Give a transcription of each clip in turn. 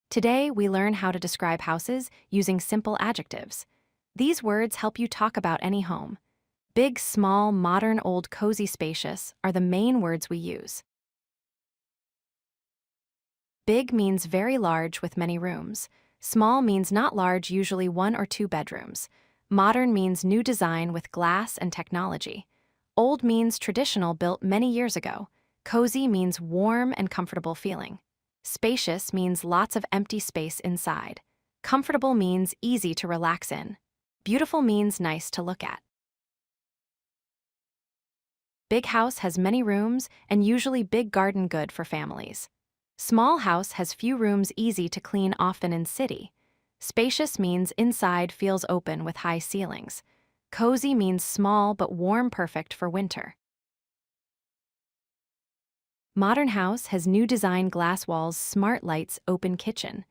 Today, we learn how to describe houses using simple adjectives. These words help you talk about any home. Big, small, modern, old, cozy, spacious are the main words we use. Big means very large with many rooms. Small means not large, usually 1 or 2 bedrooms. Modern means new design with glass and technology. Old means traditional, built many years ago. Cozy means warm and comfortable feeling. Spacious means lots of empty space inside. Comfortable means easy to relax in. Beautiful means nice to look at. Big house has many rooms and usually big garden, good for families. Small house has few rooms, easy to clean, often in city. Spacious means inside feels open with high ceilings. Cozy means small but warm, perfect for winter. Modern house has new design, glass walls, smart lights, open kitchen.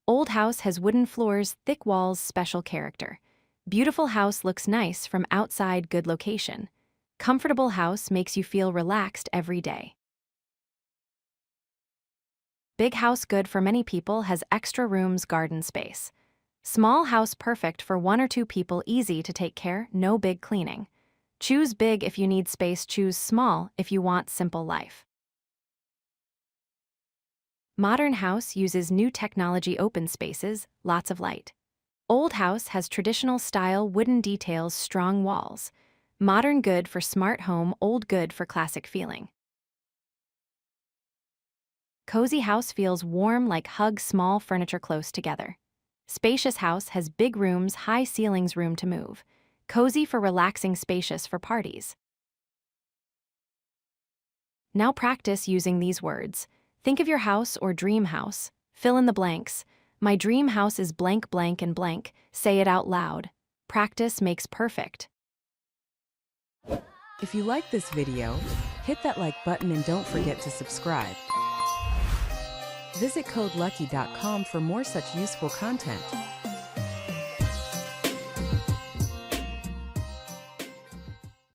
Old house has wooden floors, thick walls, special character. Beautiful house looks nice from outside, good location. Comfortable house makes you feel relaxed every day. Big house, good for many people, has extra rooms, garden space. Small house, perfect for 1 or 2 people, easy to take care, no big cleaning. Choose big if you need space, choose small if you want simple life. Modern house uses new technology, open spaces, lots of light. Old house has traditional style, wooden details, strong walls. Modern, good for smart home, old, good for classic feeling. Cozy house feels warm, like hug small furniture close together. Spacious house has big rooms, high ceilings, room to move. Cozy for relaxing, spacious for parties. Now practice using these words. Think of your house or dream house. Fill in the blanks. My dream house is blank, blank, and blank. Say it out loud. Practice makes perfect. If you like this video, hit that like button and don't forget to subscribe. Visit codelucky.com for more such useful content.